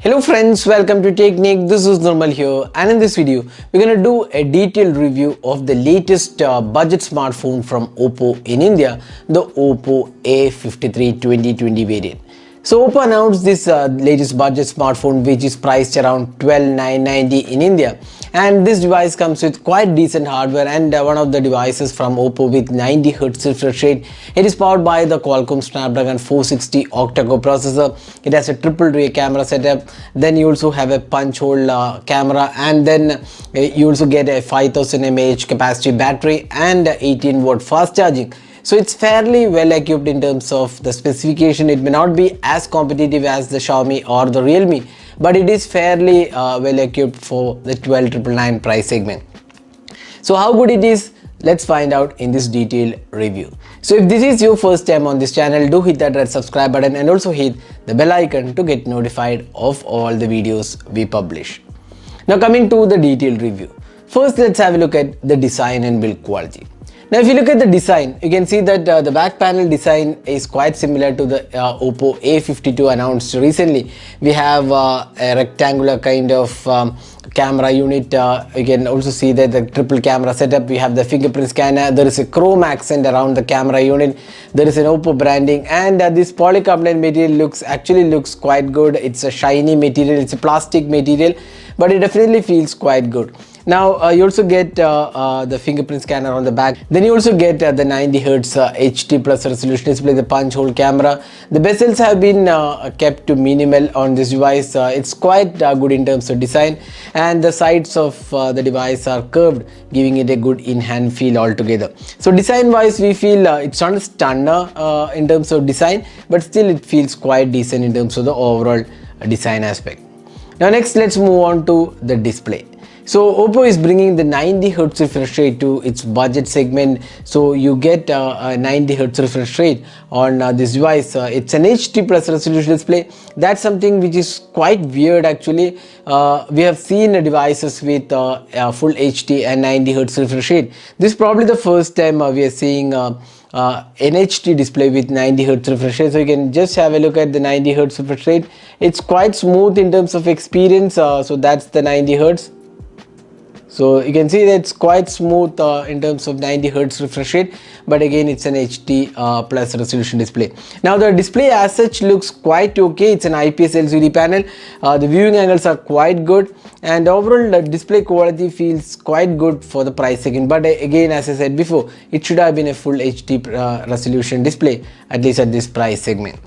Hello friends, welcome to Technique. This is Normal here, and in this video we're gonna do a detailed review of the latest budget smartphone from Oppo in India, the Oppo A53 2020 variant. So Oppo announced this latest budget smartphone, which is priced around 12,990 in India, and this device comes with quite decent hardware and one of the devices from Oppo with 90Hz refresh rate. It is powered by the Qualcomm Snapdragon 460 octa-core processor. It has a triple rear camera setup. Then you also have a punch hole camera, and then you also get a 5000 mAh capacity battery and 18-watt fast charging. So it's fairly well equipped in terms of the specification. It may not be as competitive as the Xiaomi or the Realme, but it is fairly well equipped for the 12,999 price segment. So how good it is, let's find out in this detailed review. So if this is your first time on this channel, do hit that red subscribe button and also hit the bell icon to get notified of all the videos we publish. Now coming to the detailed review. First, let's have a look at the design and build quality. Now if you look at the design, you can see that the back panel design is quite similar to the Oppo A52 announced recently. We have a rectangular kind of camera unit. You can also see that the triple camera setup. We have the fingerprint scanner. There is a chrome accent around the camera unit. There is an Oppo branding, and this polycarbonate material looks quite good. It's a shiny material. It's a plastic material, but it definitely feels quite good. Now you also get the fingerprint scanner on the back. Then you also get the 90Hz HD plus resolution display, the punch hole camera. The bezels have been kept to minimal on this device. It's quite good in terms of design, and the sides of the device are curved, giving it a good in-hand feel altogether. So design wise, we feel it's not a stunner in terms of design, but still it feels quite decent in terms of the overall design aspect. Now next, let's move on to the display. So Oppo is bringing the 90Hz refresh rate to its budget segment. So you get a 90Hz refresh rate on this device. It's an HD plus resolution display. That's something which is quite weird actually. We have seen devices with full HD and 90Hz refresh rate. This is probably the first time we are seeing an HD display with 90Hz refresh rate. So you can just have a look at the 90Hz refresh rate. It's quite smooth in terms of experience. So that's the 90Hz. So you can see that it's quite smooth in terms of 90Hz refresh rate, but again it's an HD plus resolution display. Now the display as such looks quite okay. It's an IPS LCD panel. The viewing angles are quite good, and overall the display quality feels quite good for the price segment. But again, as I said before, it should have been a full HD resolution display, at least at this price segment.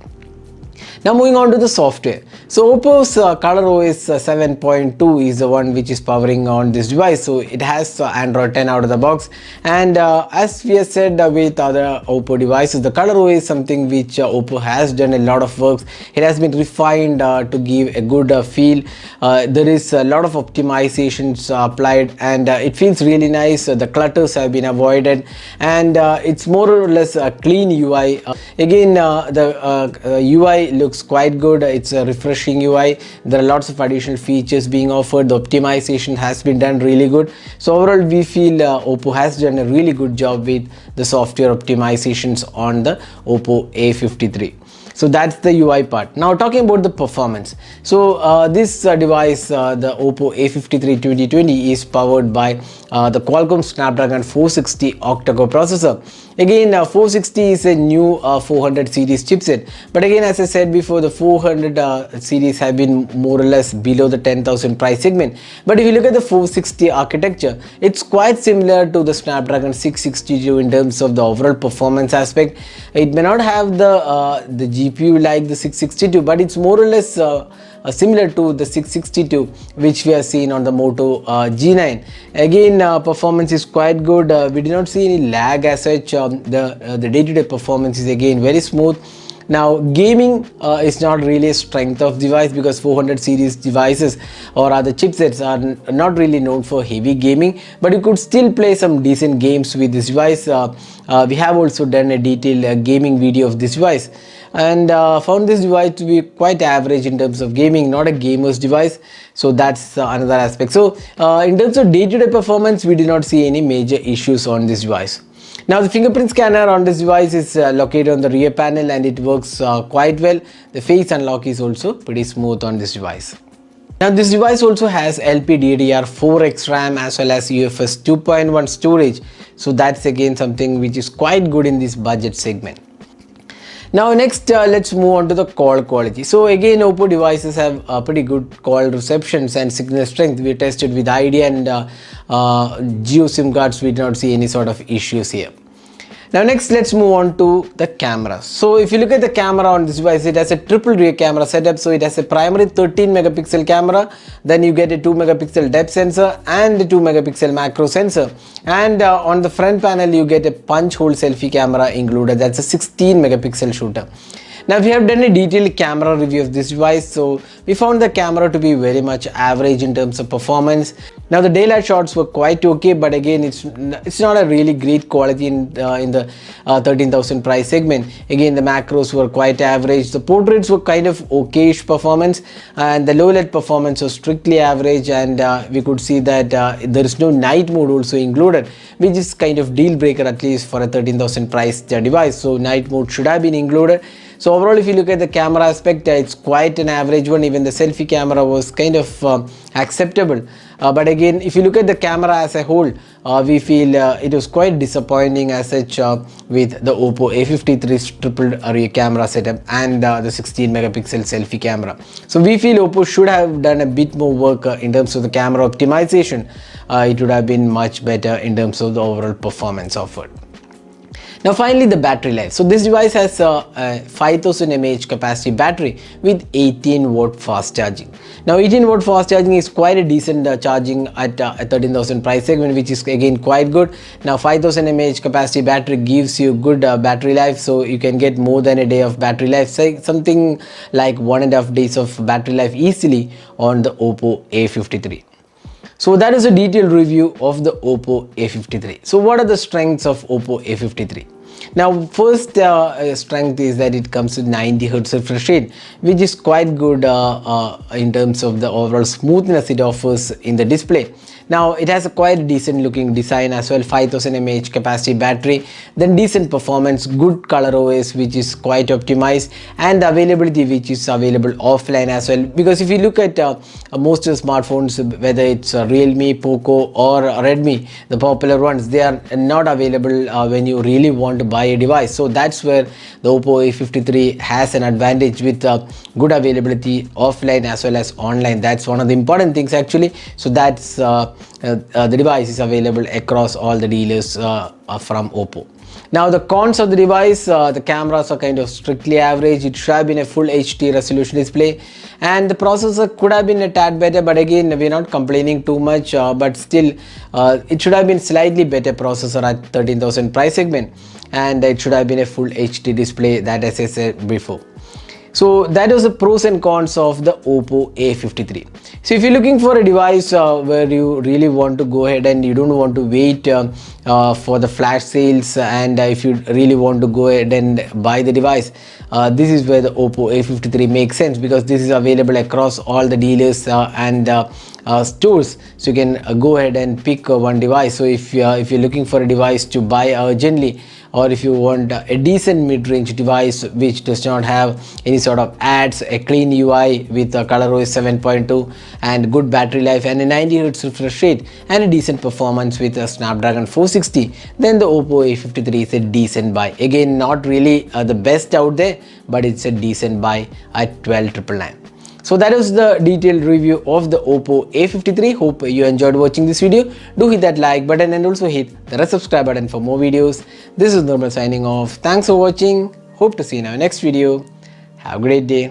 Now moving on to the software. So Oppo's ColorOS 7.2 is the one which is powering on this device. So it has Android 10 out of the box, and as we have said with other Oppo devices, the ColorOS is something which Oppo has done a lot of work. It has been refined to give a good feel. There is a lot of optimizations applied, and it feels really nice. The clutters have been avoided, and it's more or less a clean UI. Again, the UI looks quite good. It's a refreshing UI. There are lots of additional features being offered. The optimization has been done really good. So overall, we feel Oppo has done a really good job with the software optimizations on the Oppo A53. So that's the UI part. Now talking about the performance. So this device, the Oppo A53 2020, is powered by the Qualcomm Snapdragon 460 octa-core processor. Again, 460 is a new 400 series chipset, but again, as I said before, the 400 series have been more or less below the 10,000 price segment. But if you look at the 460 architecture, it's quite similar to the Snapdragon 662 in terms of the overall performance aspect. It may not have the GPU like the 662, but it's more or less similar to the 662 which we have seen on the Moto G9. Again, performance is quite good. We did not see any lag as such. The day-to-day performance is again very smooth. Now gaming is not really a strength of device, because 400 series devices or other chipsets are not really known for heavy gaming, but you could still play some decent games with this device. We have also done a detailed gaming video of this device, and found this device to be quite average in terms of gaming, not a gamer's device. So that's another aspect. So in terms of day-to-day performance, we did not see any major issues on this device. Now the fingerprint scanner on this device is located on the rear panel, and it works quite well. The face unlock is also pretty smooth on this device. Now this device also has LPDDR4X RAM as well as UFS 2.1 storage. So that's again something which is quite good in this budget segment. Now next let's move on to the call quality. So again Oppo devices have pretty good call receptions and signal strength. We tested with Idea and Jio SIM cards. We did not see any sort of issues here. Now next let's move on to the camera. So if you look at the camera on this device, it has a triple rear camera setup. So it has a primary 13 megapixel camera, then you get a 2 megapixel depth sensor and a 2 megapixel macro sensor, and on the front panel you get a punch hole selfie camera included. That's a 16 megapixel shooter. Now we have done a detailed camera review of this device, so we found the camera to be very much average in terms of performance. Now the daylight shots were quite okay, but again it's not a really great quality in the 13,000 price segment. Again the macros were quite average. The portraits were kind of okayish performance, and the low light performance was strictly average, and we could see that there is no night mode also included, which is kind of deal breaker at least for a 13,000 price device. So night mode should have been included. So overall, if you look at the camera aspect, it's quite an average one. Even the selfie camera was kind of acceptable. But again, if you look at the camera as a whole, we feel it was quite disappointing as such with the Oppo A53's triple rear camera setup and the 16 megapixel selfie camera. So we feel Oppo should have done a bit more work in terms of the camera optimization. It would have been much better in terms of the overall performance offered. Now finally the battery life. So this device has a 5000 mAh capacity battery with 18 watt fast charging. Now 18 watt fast charging is quite a decent charging at a 13,000 price segment, which is again quite good. Now 5000 mAh capacity battery gives you good battery life, so you can get more than a day of battery life, say something like 1.5 days of battery life easily on the Oppo A53. So that is a detailed review of the Oppo A53. So what are the strengths of Oppo A53? Now first strength is that it comes with 90 Hz refresh rate, which is quite good in terms of the overall smoothness it offers in the display. Now it has a quite decent looking design as well, 5000 mAh capacity battery, then decent performance, good color OS which is quite optimized, and the availability which is available offline as well. Because if you look at most of the smartphones, whether it's Realme, Poco or Redmi, the popular ones, they are not available when you really want to buy a device. So that's where the Oppo A53 has an advantage with good availability offline as well as online. That's one of the important things actually. So that's the device is available across all the dealers from Oppo. Now the cons of the device, the cameras are kind of strictly average. It should have been a full HD resolution display, and the processor could have been a tad better, but again we're not complaining too much, but still it should have been slightly better processor at 13,000 price segment, and it should have been a full HD display, that as I said before. So that was the pros and cons of the Oppo A53. So if you're looking for a device where you really want to go ahead and you don't want to wait for the flash sales, and if you really want to go ahead and buy the device, this is where the Oppo A53 makes sense, because this is available across all the dealers and stores, so you can go ahead and pick one device. So if you're looking for a device to buy urgently, or if you want a decent mid-range device which does not have any sort of ads, a clean UI with ColorOS 7.2 and good battery life and a 90 Hz refresh rate and a decent performance with a Snapdragon 460, then the Oppo A53 is a decent buy. Again, not really the best out there, but it's a decent buy at 12,999. So that is the detailed review of the Oppo A53. Hope you enjoyed watching this video. Do hit that like button and also hit the red subscribe button for more videos. This is Normal signing off. Thanks for watching. Hope to see you in our next video. Have a great day.